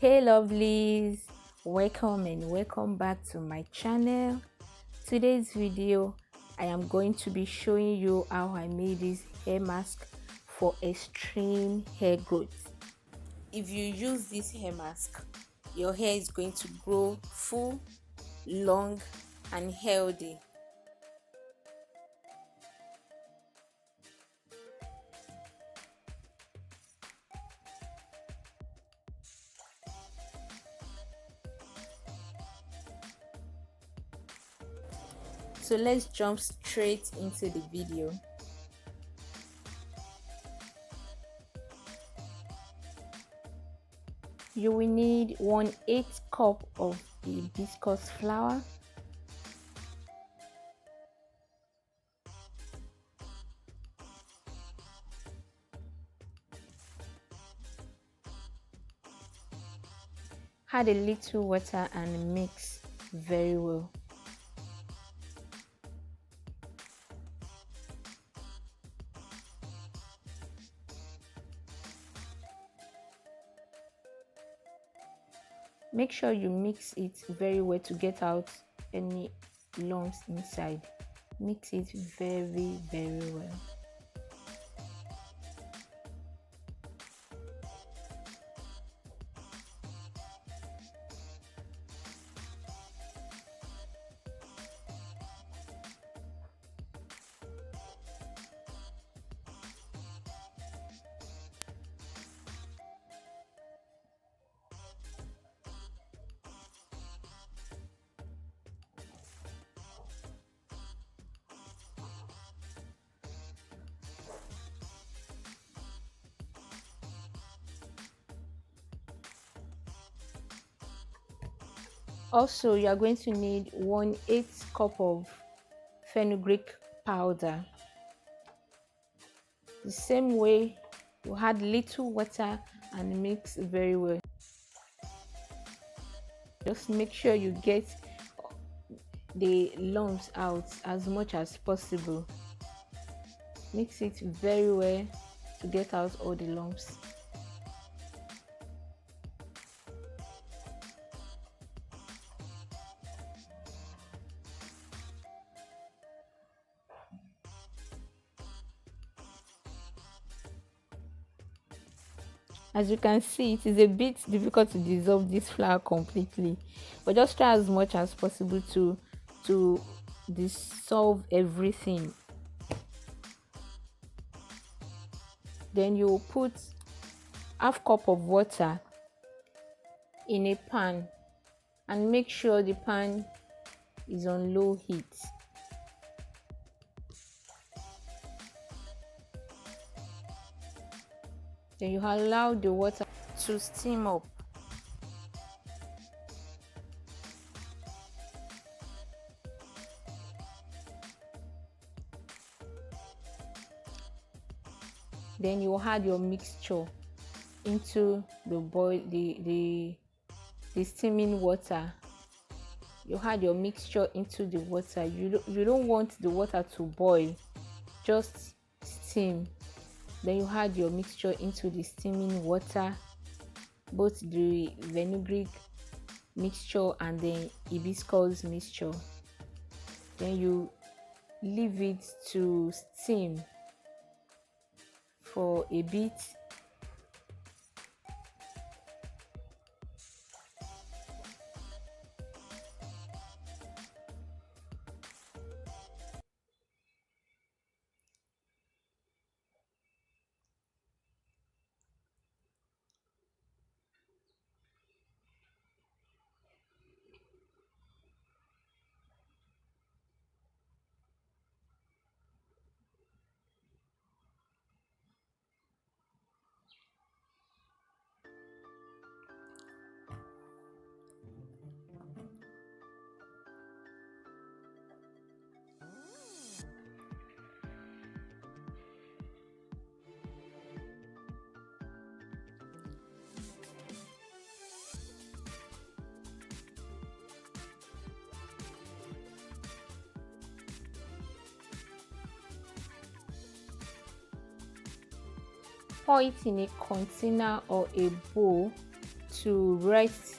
Hey lovelies, welcome and welcome back to my channel. Today's video I am going to be showing you how I made this hair mask for extreme hair growth. If you use this hair mask, your hair is going to grow full, long and healthy. So let's jump straight into the video. You will need 1/8 cup of the hibiscus flower, add a little water and mix very well. Make sure you mix it very well to get out any lumps inside. Mix it very well. Also, you are going to need 1/8 cup of fenugreek powder. The same way, you add little water and mix very well. Just make sure you get the lumps out as much as possible. Mix it very well to get out all the lumps. As you can see, it is a bit difficult to dissolve this flour completely, but just try as much as possible to dissolve everything. Then you put half cup of water in a pan and make sure the pan is on low heat. Then you allow the water to steam up. Then you add your mixture into the steaming water. You add your mixture into the water. You don't want the water to boil, just steam. Then you add your mixture into the steaming water, both the fenugreek mixture and the hibiscus mixture. Then you leave it to steam for a bit. Pour it in a container or a bowl to rest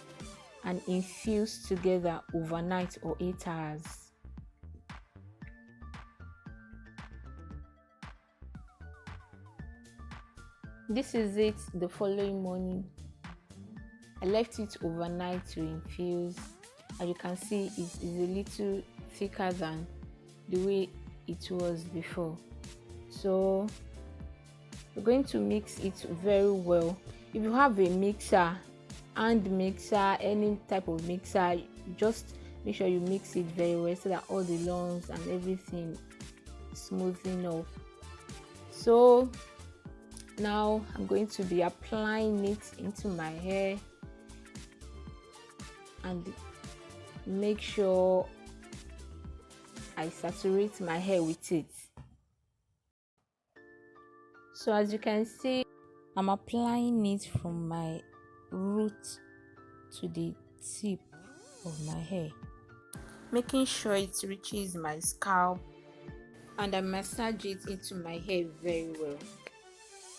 and infuse together overnight or 8 hours. This is it the following morning. I left it overnight to infuse. As you can see, it is a little thicker than the way it was before. So we're going to mix it very well. If you have a mixer, hand mixer, any type of mixer, just make sure you mix it very well so that all the lumps and everything smoothing up. So now I'm going to be applying it into my hair and make sure I saturate my hair with it. So as you can see, I'm applying it from my root to the tip of my hair, making sure it reaches my scalp, and I massage it into my hair very well,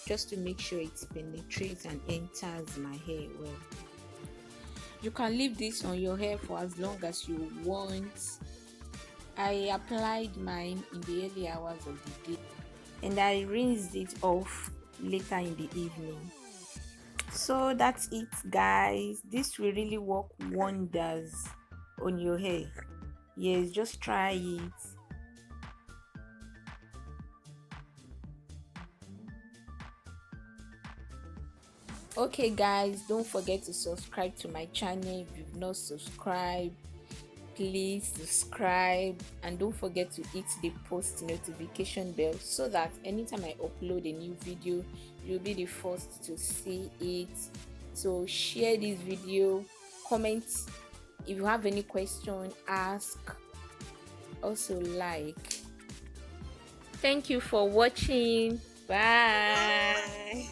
just to make sure it penetrates and enters my hair well. You can leave this on your hair for as long as you want. I applied mine in the early hours of the day and I rinsed it off later in the evening. So that's it, guys. This will really work wonders on your hair. Yes, just try it. Okay guys, don't forget to subscribe to my channel if you've not subscribed. Please subscribe and don't forget to hit the post notification bell so that anytime I upload a new video, you'll be the first to see it. So share this video, comment if you have any question, ask, also like. Thank you for watching. Bye.